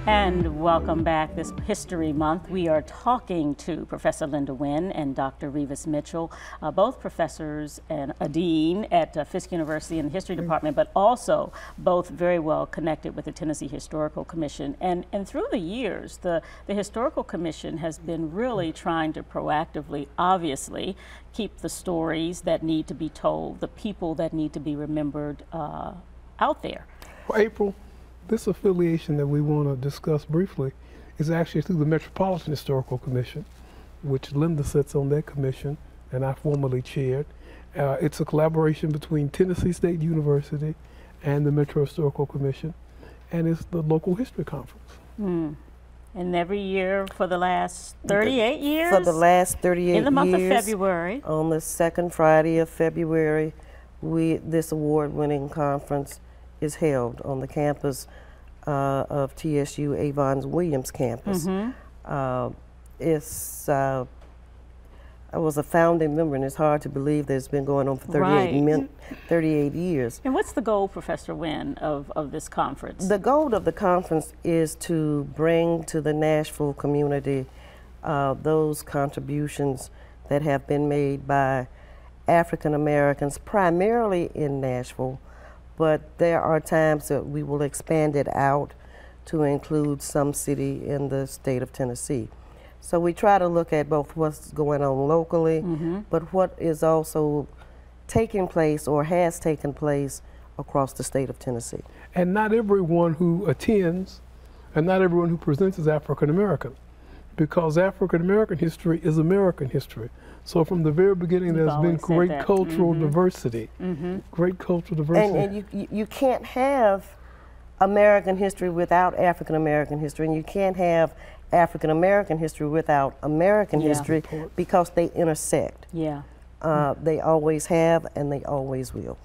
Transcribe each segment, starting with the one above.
And welcome back this History Month. We are talking to Professor Linda Wynn and Dr. Reavis Mitchell, both professors and a dean at Fisk University in the History Department, but also both very well connected with the Tennessee Historical Commission. And through the years, the Historical Commission has been really trying to proactively, obviously, keep the stories that need to be told, the people that need to be remembered out there. Well, April, this affiliation that we want to discuss briefly is actually through the Metropolitan Historical Commission, which Linda sits on that commission, and I formerly chaired. It's a collaboration between Tennessee State University and the Metro Historical Commission, and it's the local history conference. And every year for the last 38 years? For the last 38 years. In the month of February. On the second Friday of February, this award-winning conference is held on the campus of TSU Avon's Williams campus. I was a founding member, and it's hard to believe that it's been going on for 38 years. And what's the goal, Professor Wynn, of this conference? The goal of the conference is to bring to the Nashville community those contributions that have been made by African Americans, primarily in Nashville, but there are times that we will expand it out to include some city in the state of Tennessee. So we try to look at both what's going on locally, but what is also taking place or has taken place across the state of Tennessee. And not everyone who attends and not everyone who presents is African American, because African American history is American history. So from the very beginning, there's been great cultural diversity, great cultural diversity. And you can't have American history without African American history, and you can't have African American history without American history, because they intersect. They always have, and they always will.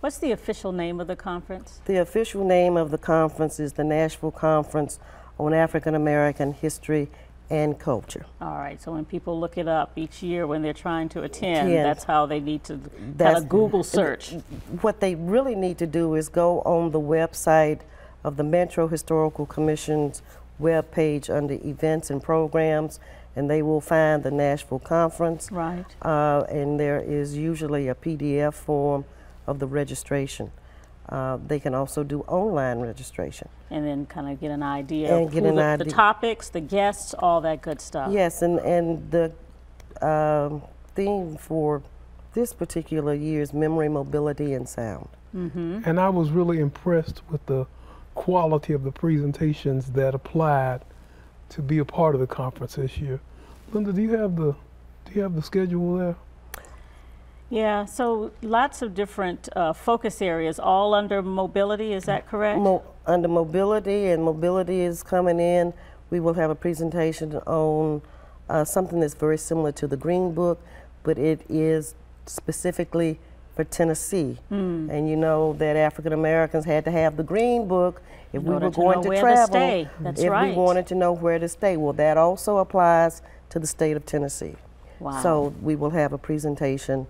What's the official name of the conference? The official name of the conference is the Nashville Conference on African American History and Culture. All right, so when people look it up each year when they're trying to attend, that's how they need to kind of Google search. What they really need to do is go on the website of the Metro Historical Commission's webpage under events and programs, and they will find the Nashville Conference. And there is usually a PDF form of the registration. They can also do online registration. And then kind of get an idea of the topics, the guests, all that good stuff. Yes, and the theme for this particular year is memory, mobility, and sound. And I was really impressed with the quality of the presentations that applied to be a part of the conference this year. Linda, do you have the schedule there? Yeah, so lots of different focus areas, all under mobility, is that correct? Under mobility, and mobility is coming in. We will have a presentation on something that's very similar to the Green Book, but it is specifically for Tennessee. And you know that African Americans had to have the Green Book if we were going to travel, if we wanted to know where to stay. Well, that also applies to the state of Tennessee. So we will have a presentation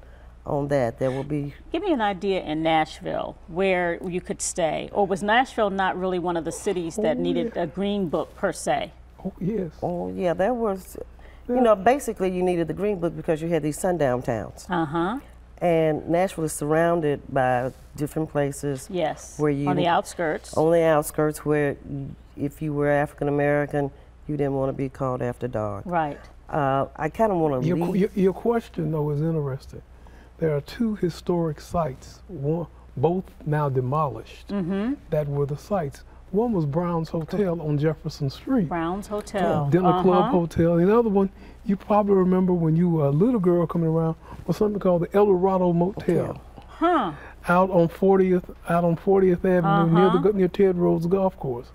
on that. There will be... Give me an idea in Nashville where you could stay, or was Nashville not really one of the cities that needed a Green Book per se? Oh yeah, there was, you know, basically you needed the Green Book because you had these sundown towns. And Nashville is surrounded by different places. Where you... On the outskirts. On the outskirts, where if you were African American, you didn't want to be called after dark. I kind of want to Your question, though, is interesting. There are two historic sites, both now demolished, that were the sites. One was Brown's Hotel on Jefferson Street. Brown's Hotel. Dinner Club Hotel. And the other one, you probably remember when you were a little girl coming around, was something called the El Dorado Motel. Out on 40th Avenue near Ted Rhodes Golf Course.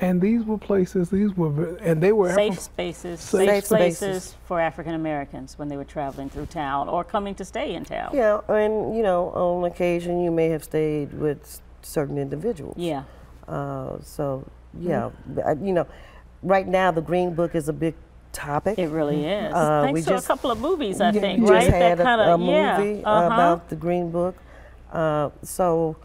And these were places, and they were safe spaces for African Americans when they were traveling through town or coming to stay in town. Yeah, and you know, on occasion you may have stayed with certain individuals. So yeah, you know, right now the Green Book is a big topic. It really is. Thanks to a couple of movies, I think, right? We just had a movie about the Green Book. So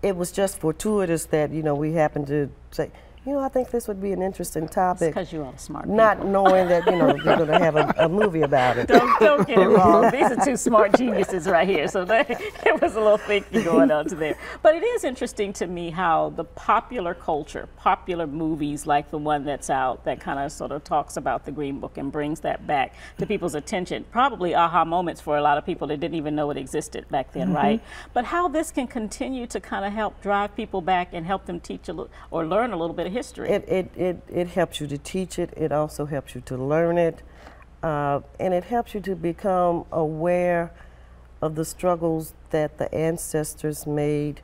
it was just fortuitous that, you know, we happened to say, You know, I think this would be an interesting topic. Because you all are smart people. Not knowing that, you know, we're going to have a movie about it. Don't get it wrong. These are two smart geniuses right here. So there was a little thinking going on to there. But it is interesting to me how the popular culture, popular movies like the one that's out that kind of sort of talks about the Green Book and brings that back to people's attention. Probably aha moments for a lot of people that didn't even know it existed back then, right? But how this can continue to kind of help drive people back and help them teach or learn a little bit of history. It helps you to teach it. It also helps you to learn it. And it helps you to become aware of the struggles that the ancestors made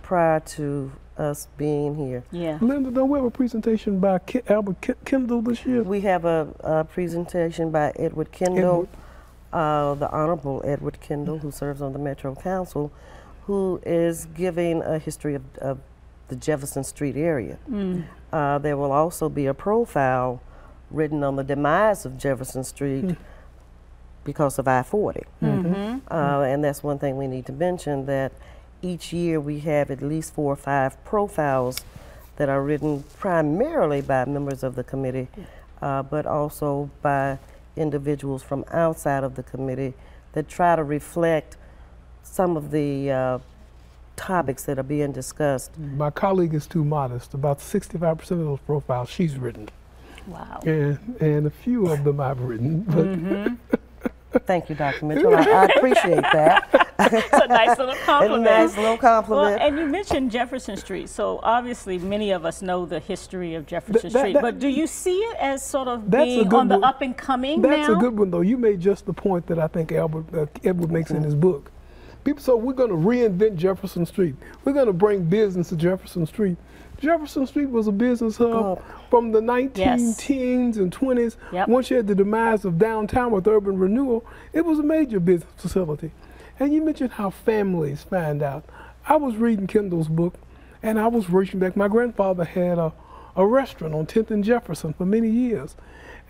prior to us being here. Yeah. Linda, don't we have a presentation by Albert Kendall this year? We have a presentation by Edward Kendall, the Honorable Edward Kendall, who serves on the Metro Council, who is giving a history of the Jefferson Street area. There will also be a profile written on the demise of Jefferson Street because of I-40. And that's one thing we need to mention, that each year we have at least 4 or 5 profiles that are written primarily by members of the committee, but also by individuals from outside of the committee that try to reflect some of the topics that are being discussed. My colleague is too modest. About 65% of those profiles she's written. Wow. And a few of them I've written. But Thank you, Dr. Mitchell. I appreciate that. It's a nice little compliment. A nice little compliment. Well, and you mentioned Jefferson Street, so obviously many of us know the history of Jefferson Street, but do you see it as sort of being on the up and coming now? That's a good one, though. You made just the point that I think Edward makes in his book. People say, we're going to reinvent Jefferson Street. We're going to bring business to Jefferson Street. Jefferson Street was a business hub from the 1910s and 20s. Once you had the demise of downtown with urban renewal, it was a major business facility. And you mentioned how families find out. I was reading Kendall's book, and I was reaching back. My grandfather had a restaurant on 10th and Jefferson for many years.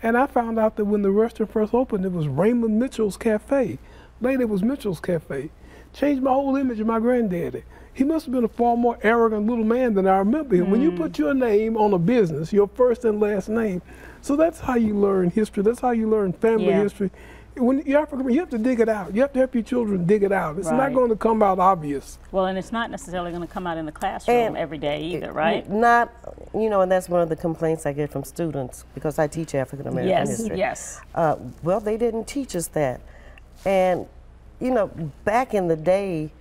And I found out that when the restaurant first opened, it was Raymond Mitchell's Cafe. Later, it was Mitchell's Cafe. Changed my whole image of my granddaddy. He must have been a far more arrogant little man than I remember him. When you put your name on a business, your first and last name, so that's how you learn history. That's how you learn family history. When you're African, you have to dig it out. You have to help your children dig it out. It's not going to come out obvious. Well, and it's not necessarily going to come out in the classroom every day either, right? Not, you know, and that's one of the complaints I get from students, because I teach African American history. Well, they didn't teach us that. And you know, back in the day,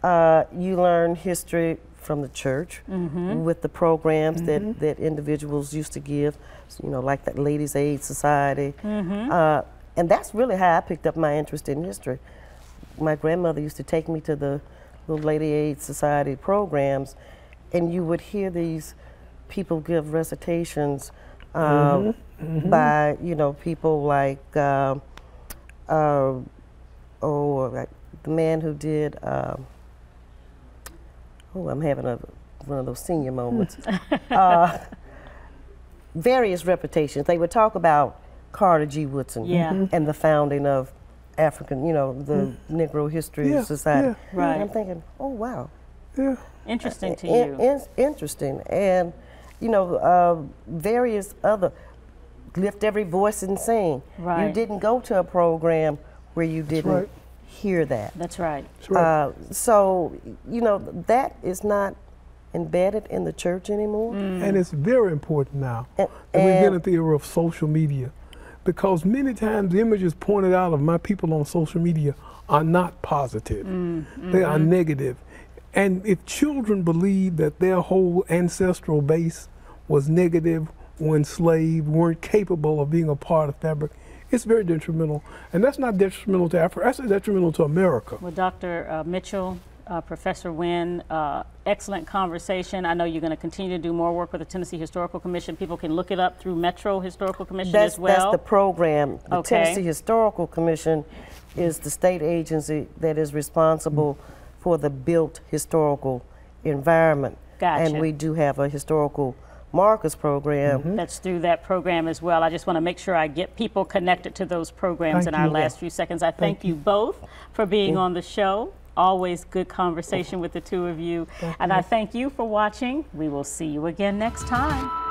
you learned history from the church with the programs that individuals used to give, you know, like that Ladies' Aid Society. And that's really how I picked up my interest in history. My grandmother used to take me to the little Lady Aid Society programs, and you would hear these people give recitations by, you know, people like, like the man who did, I'm having one of those senior moments. Various reputations. They would talk about Carter G. Woodson and the founding of African, you know, the Negro History Society. And I'm thinking, oh, wow. Interesting to you. Interesting. And, you know, various other, Lift Every Voice and Sing. You didn't go to a program where you didn't hear that. That's right. So, you know, that is not embedded in the church anymore. And it's very important now that we get into the era of social media, because many times the images pointed out of my people on social media are not positive. They are negative. And if children believe that their whole ancestral base was negative, were enslaved, weren't capable of being a part of fabric, it's very detrimental. And that's not detrimental to Africa, that's detrimental to America. Well, Dr. Mitchell, Professor Wynn, excellent conversation. I know you're going to continue to do more work with the Tennessee Historical Commission. People can look it up through Metro Historical Commission as well. That's the program. The Tennessee Historical Commission is the state agency that is responsible for the built historical environment. And we do have a historical markers program. That's through that program as well. I just want to make sure I get people connected to those programs in our last few seconds. I thank you both for being on the show. Always good conversation with the two of you. And I thank you for watching. We will see you again next time.